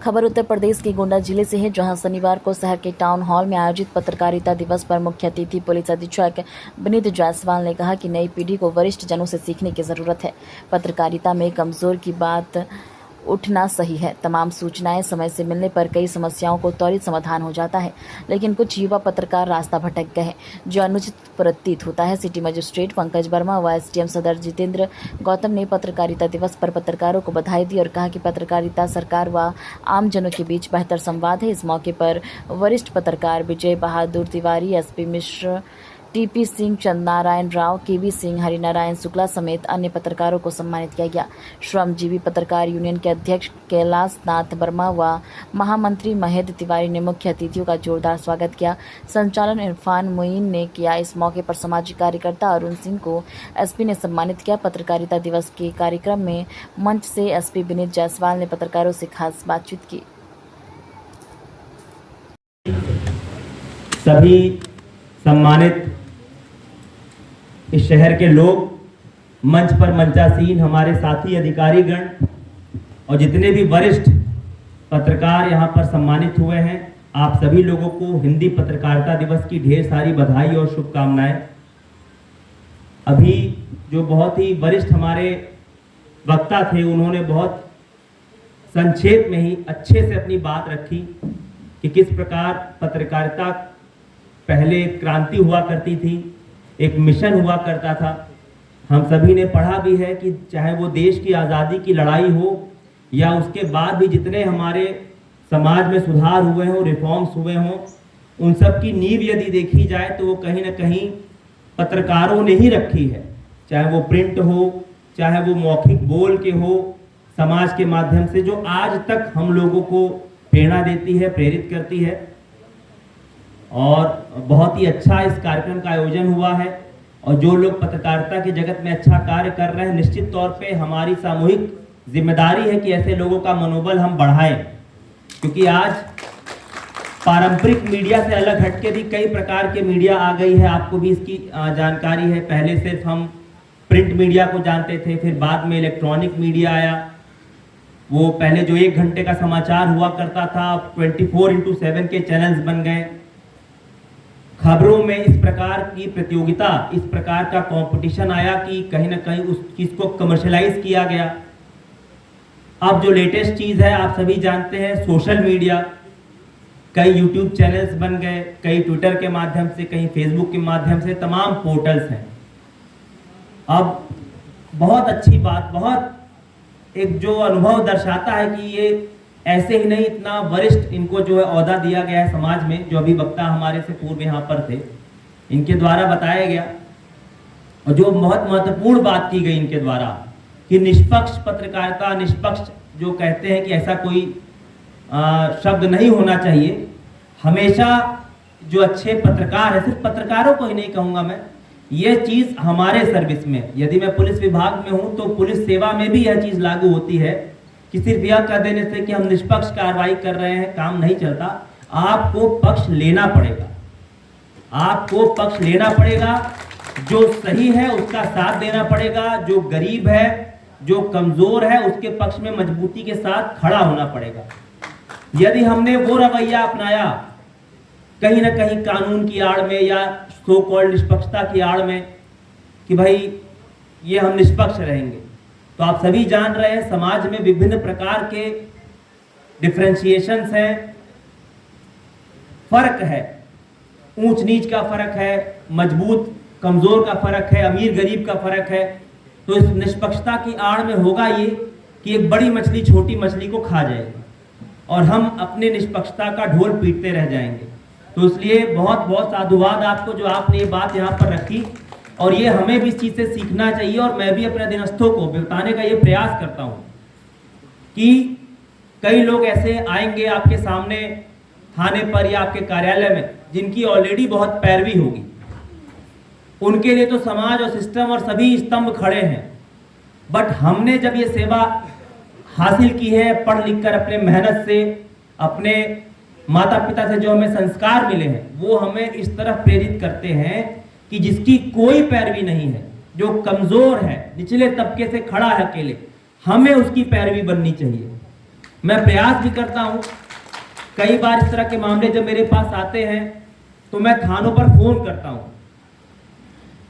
खबर उत्तर प्रदेश के गोंडा जिले से है, जहां शनिवार को शहर के टाउन हॉल में आयोजित पत्रकारिता दिवस पर मुख्य अतिथि पुलिस अधीक्षक विनीत जायसवाल ने कहा कि नई पीढ़ी को वरिष्ठ जनों से सीखने की जरूरत है। पत्रकारिता में कमजोर की बात उठना सही है। तमाम सूचनाएं समय से मिलने पर कई समस्याओं को त्वरित समाधान हो जाता है, लेकिन कुछ युवा पत्रकार रास्ता भटक गए हैं, जो अनुचित प्रतीत होता है। सिटी मजिस्ट्रेट पंकज वर्मा व एसडीएम सदर जितेंद्र गौतम ने पत्रकारिता दिवस पर पत्रकारों को बधाई दी और कहा कि पत्रकारिता सरकार व आम जनों के बीच बेहतर संवाद है। इस मौके पर वरिष्ठ पत्रकार विजय बहादुर तिवारी, एसपी मिश्र, टीपी सिंह, चंद्रनारायण राव, केवी सिंह, हरिनारायण शुक्ला समेत अन्य पत्रकारों को सम्मानित किया गया। श्रमजीवी पत्रकार यूनियन के अध्यक्ष कैलाश नाथ वर्मा व महामंत्री महेद तिवारी ने मुख्य अतिथियों का जोरदार स्वागत किया। संचालन इरफान मुईन ने किया। इस मौके पर सामाजिक कार्यकर्ता अरुण सिंह को एसपी ने सम्मानित किया। पत्रकारिता दिवस के कार्यक्रम में मंच से एसपी विनीत जायसवाल ने पत्रकारों से खास बातचीत की। सभी सम्मानित इस शहर के लोग, मंच पर मंचासीन हमारे साथी अधिकारीगण और जितने भी वरिष्ठ पत्रकार यहाँ पर सम्मानित हुए हैं, आप सभी लोगों को हिंदी पत्रकारिता दिवस की ढेर सारी बधाई और शुभकामनाएं। अभी जो बहुत ही वरिष्ठ हमारे वक्ता थे, उन्होंने बहुत संक्षेप में ही अच्छे से अपनी बात रखी कि किस प्रकार पत्रकारिता पहले क्रांति हुआ करती थी, एक मिशन हुआ करता था। हम सभी ने पढ़ा भी है कि चाहे वो देश की आज़ादी की लड़ाई हो या उसके बाद भी जितने हमारे समाज में सुधार हुए हों, रिफॉर्म्स हुए हों, उन सब की नींव यदि देखी जाए तो वो कहीं ना कहीं पत्रकारों ने ही रखी है। चाहे वो प्रिंट हो, चाहे वो मौखिक बोल के हो, समाज के माध्यम से, जो आज तक हम लोगों को प्रेरणा देती है, प्रेरित करती है। और बहुत ही अच्छा इस कार्यक्रम का आयोजन हुआ है और जो लोग पत्रकारिता के जगत में अच्छा कार्य कर रहे हैं, निश्चित तौर पे हमारी सामूहिक जिम्मेदारी है कि ऐसे लोगों का मनोबल हम बढ़ाएं, क्योंकि आज पारंपरिक मीडिया से अलग हटके भी कई प्रकार के मीडिया आ गई है। आपको भी इसकी जानकारी है। पहले सिर्फ हम प्रिंट मीडिया को जानते थे, फिर बाद में इलेक्ट्रॉनिक मीडिया आया। वो पहले जो 1 घंटे का समाचार हुआ करता था, 24x7 के चैनल्स बन गए। खबरों में इस प्रकार की प्रतियोगिता, इस प्रकार का कंपटीशन आया कि कहीं ना कहीं उस चीज को कमर्शियलाइज किया गया। अब जो लेटेस्ट चीज है, आप सभी जानते हैं, सोशल मीडिया। कई यूट्यूब चैनल्स बन गए, कई ट्विटर के माध्यम से, कहीं फेसबुक के माध्यम से, तमाम पोर्टल्स हैं। अब बहुत अच्छी बात, बहुत एक जो अनुभव दर्शाता है कि ये ऐसे ही नहीं, इतना वरिष्ठ इनको जो है ओहदा दिया गया है समाज में। जो अभी वक्ता हमारे से पूर्व यहाँ पर थे, इनके द्वारा बताया गया और जो बहुत महत्वपूर्ण बात की गई इनके द्वारा कि निष्पक्ष पत्रकारिता, निष्पक्ष जो कहते हैं कि ऐसा कोई शब्द नहीं होना चाहिए। हमेशा जो अच्छे पत्रकार है, सिर्फ पत्रकारों को ही नहीं कहूँगा मैं, ये चीज़ हमारे सर्विस में, यदि मैं पुलिस विभाग में हूँ तो पुलिस सेवा में भी यह चीज़ लागू होती है कि सिर्फ यह कह देने से कि हम निष्पक्ष कार्रवाई कर रहे हैं काम नहीं चलता। आपको पक्ष लेना पड़ेगा, आपको पक्ष लेना पड़ेगा। जो सही है उसका साथ देना पड़ेगा, जो गरीब है, जो कमजोर है, उसके पक्ष में मजबूती के साथ खड़ा होना पड़ेगा। यदि हमने वो रवैया अपनाया कहीं ना कहीं कानून की आड़ में या सो कॉल्ड निष्पक्षता की आड़ में कि भाई ये हम निष्पक्ष रहेंगे, तो आप सभी जान रहे हैं समाज में विभिन्न प्रकार के डिफरेंशिएशंस हैं, फर्क है, ऊंच नीच का फर्क है, मजबूत कमजोर का फर्क है, अमीर गरीब का फर्क है। तो इस निष्पक्षता की आड़ में होगा ये कि एक बड़ी मछली छोटी मछली को खा जाएगी और हम अपने निष्पक्षता का ढोल पीटते रह जाएंगे। तो इसलिए बहुत बहुत साधुवाद आपको जो आपने ये बात यहाँ पर रखी, और ये हमें भी इस चीज़ से सीखना चाहिए। और मैं भी अपने अधीनस्थों को बताने का ये प्रयास करता हूँ कि कई लोग ऐसे आएंगे आपके सामने थाने पर या आपके कार्यालय में, जिनकी ऑलरेडी बहुत पैरवी होगी। उनके लिए तो समाज और सिस्टम और सभी स्तंभ खड़े हैं, बट हमने जब ये सेवा हासिल की है, पढ़ लिख कर, अपने मेहनत से, अपने माता पिता से जो हमें संस्कार मिले हैं, वो हमें इस तरफ प्रेरित करते हैं कि जिसकी कोई पैरवी नहीं है, जो कमजोर है, निचले तबके से खड़ा है अकेले, हमें उसकी पैरवी बननी चाहिए। मैं प्रयास भी करता हूँ। कई बार इस तरह के मामले जब मेरे पास आते हैं तो मैं थानों पर फोन करता हूँ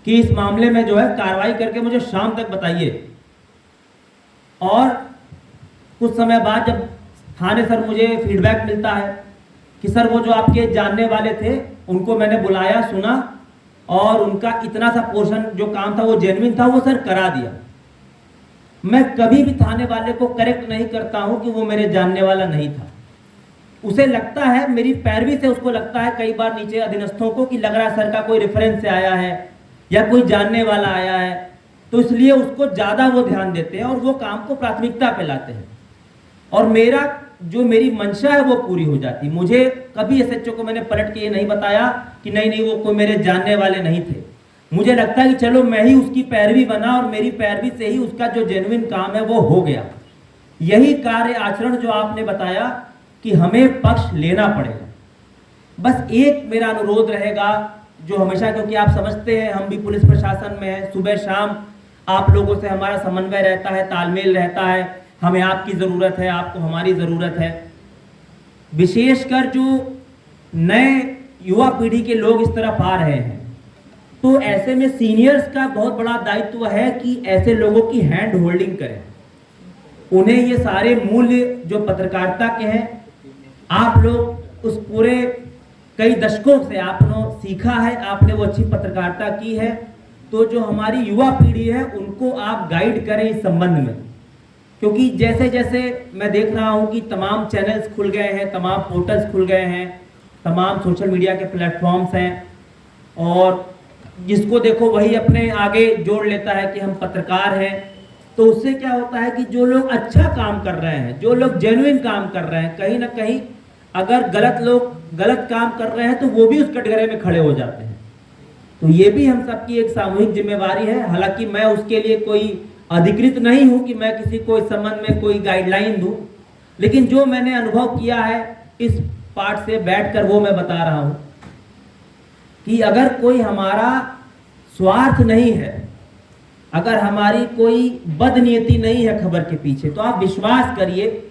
कि इस मामले में जो है कार्रवाई करके मुझे शाम तक बताइए। और कुछ समय बाद जब थाने सर मुझे फीडबैक मिलता है कि सर वो जो आपके जानने वाले थे उनको मैंने बुलाया, सुना और उनका इतना सा पोर्शन जो काम था वो जेन्युइन था, वो सर करा दिया। मैं कभी भी थाने वाले को करेक्ट नहीं करता हूं कि वो मेरे जानने वाला नहीं था। उसे लगता है, मेरी पैरवी से उसको लगता है कई बार नीचे अधीनस्थों को कि लग रहा है सर का कोई रेफरेंस से आया है या कोई जानने वाला आया है, तो इसलिए उसको ज्यादा वो ध्यान देते हैं और वो काम को प्राथमिकता पे लाते हैं। और मेरी मंशा है वो पूरी हो जाती। मुझे कभी एसएचओ को मैंने पलट के ये नहीं बताया कि नहीं वो कोई मेरे जानने वाले नहीं थे। मुझे लगता है कि चलो मैं ही उसकी पैरवी बना और मेरी पैरवी से ही उसका जो जेन्युइन काम है वो हो गया। यही कार्य आचरण जो आपने बताया कि हमें पक्ष लेना पड़ेगा। बस एक मेरा अनुरोध रहेगा जो हमेशा, क्योंकि आप समझते हैं हम भी पुलिस प्रशासन में हैं, सुबह शाम आप लोगों से हमारा समन्वय रहता है, तालमेल रहता है। हमें आपकी ज़रूरत है, आपको हमारी ज़रूरत है। विशेषकर जो नए युवा पीढ़ी के लोग इस तरफ आ रहे हैं, तो ऐसे में सीनियर्स का बहुत बड़ा दायित्व है कि ऐसे लोगों की हैंड होल्डिंग करें, उन्हें ये सारे मूल्य जो पत्रकारिता के हैं, आप लोग उस पूरे कई दशकों से आपने सीखा है, आपने वो अच्छी पत्रकारिता की है, तो जो हमारी युवा पीढ़ी है उनको आप गाइड करें इस संबंध में। क्योंकि जैसे जैसे मैं देख रहा हूं कि तमाम चैनल्स खुल गए हैं, तमाम पोर्टल्स खुल गए हैं, तमाम सोशल मीडिया के प्लेटफॉर्म्स हैं और जिसको देखो वही अपने आगे जोड़ लेता है कि हम पत्रकार हैं। तो उससे क्या होता है कि जो लोग अच्छा काम कर रहे हैं, जो लोग जेन्युइन काम कर रहे हैं, कहीं ना कहीं अगर गलत लोग गलत काम कर रहे हैं तो वो भी उस कटघरे में खड़े हो जाते हैं। तो ये भी हम सबकी एक सामूहिक जिम्मेवारी है। हालांकि मैं उसके लिए कोई अधिकृत नहीं हूं कि मैं किसी को इस संबंध में कोई गाइडलाइन दूं, लेकिन जो मैंने अनुभव किया है इस पार्ट से बैठकर वो मैं बता रहा हूं कि अगर कोई हमारा स्वार्थ नहीं है, अगर हमारी कोई बदनीयती नहीं है खबर के पीछे, तो आप विश्वास करिए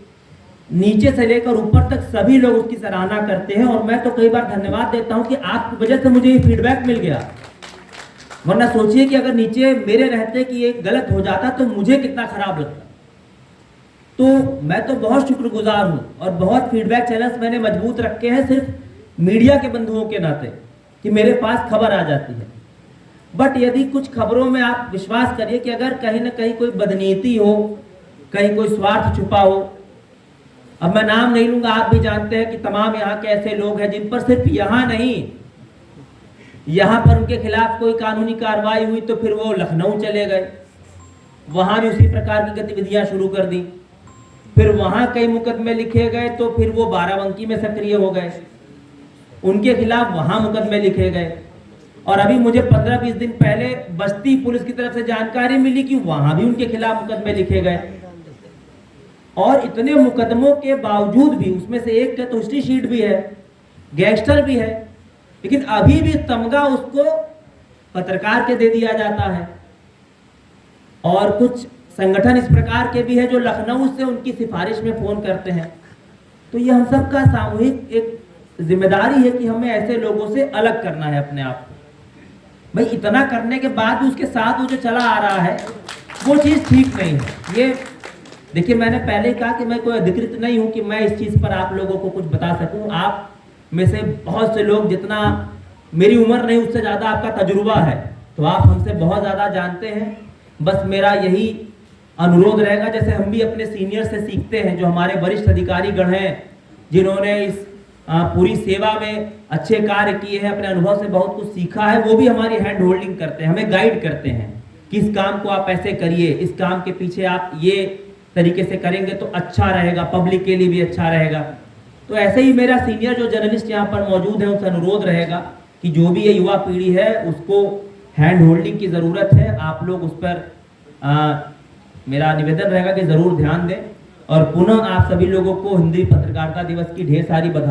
नीचे से लेकर ऊपर तक सभी लोग उसकी सराहना करते हैं। और मैं तो कई बार धन्यवाद देता हूं कि आपकी वजह से मुझे ये फीडबैक मिल गया, वरना सोचिए कि अगर नीचे मेरे रहते कि ये गलत हो जाता तो मुझे कितना खराब लगता। तो मैं तो बहुत शुक्रगुजार हूं और बहुत फीडबैक चैनल्स मैंने मजबूत रखे हैं सिर्फ मीडिया के बंधुओं के नाते कि मेरे पास खबर आ जाती है। बट यदि कुछ खबरों में आप विश्वास करिए कि अगर कहीं ना कहीं कोई बदनीति हो, कहीं कोई स्वार्थ छुपा हो, अब मैं नाम नहीं लूंगा, आप भी जानते हैं कि तमाम यहाँ के ऐसे लोग हैं जिन पर सिर्फ यहाँ नहीं, यहाँ पर उनके खिलाफ कोई कानूनी कार्रवाई हुई तो फिर वो लखनऊ चले गए, वहां भी उसी प्रकार की गतिविधियां शुरू कर दी, फिर वहां कई मुकदमे लिखे गए तो फिर वो बाराबंकी में सक्रिय हो गए, उनके खिलाफ वहां मुकदमे लिखे गए। और अभी मुझे 15-20 दिन पहले बस्ती पुलिस की तरफ से जानकारी मिली कि वहां भी उनके खिलाफ मुकदमे लिखे गए। और इतने मुकदमों के बावजूद भी, उसमें से एक का तो हिस्ट्री शीट भी है, गैंगस्टर भी है, लेकिन अभी भी तमगा उसको पत्रकार के दे दिया जाता है। और कुछ संगठन इस प्रकार के भी है जो लखनऊ से उनकी सिफारिश में फोन करते हैं। तो ये हम सब का सामूहिक एक जिम्मेदारी है कि हमें ऐसे लोगों से अलग करना है अपने आप को। भाई इतना करने के बाद भी उसके साथ वो जो चला आ रहा है वो चीज ठीक नहीं है। ये देखिए, मैंने पहले कहा कि मैं कोई अधिकृत नहीं हूं कि मैं इस चीज पर आप लोगों को कुछ बता सकूं। आप में से बहुत से लोग, जितना मेरी उम्र नहीं उससे ज्यादा आपका तजुर्बा है, तो आप हमसे बहुत ज्यादा जानते हैं। बस मेरा यही अनुरोध रहेगा, जैसे हम भी अपने सीनियर से सीखते हैं, जो हमारे वरिष्ठ अधिकारी गण हैं जिन्होंने इस पूरी सेवा में अच्छे कार्य किए हैं, अपने अनुभव से बहुत कुछ सीखा है, वो भी हमारी हैंड होल्डिंग करते हैं, हमें गाइड करते हैं कि इस काम को आप ऐसे करिए, इस काम के पीछे आप ये तरीके से करेंगे तो अच्छा रहेगा, पब्लिक के लिए भी अच्छा रहेगा। तो ऐसे ही मेरा सीनियर जो जर्नलिस्ट यहाँ पर मौजूद है उनसे अनुरोध रहेगा कि जो भी ये युवा पीढ़ी है उसको हैंड होल्डिंग की ज़रूरत है। आप लोग उस पर मेरा निवेदन रहेगा कि ज़रूर ध्यान दें। और पुनः आप सभी लोगों को हिंदी पत्रकारिता दिवस की ढेर सारी बधाई।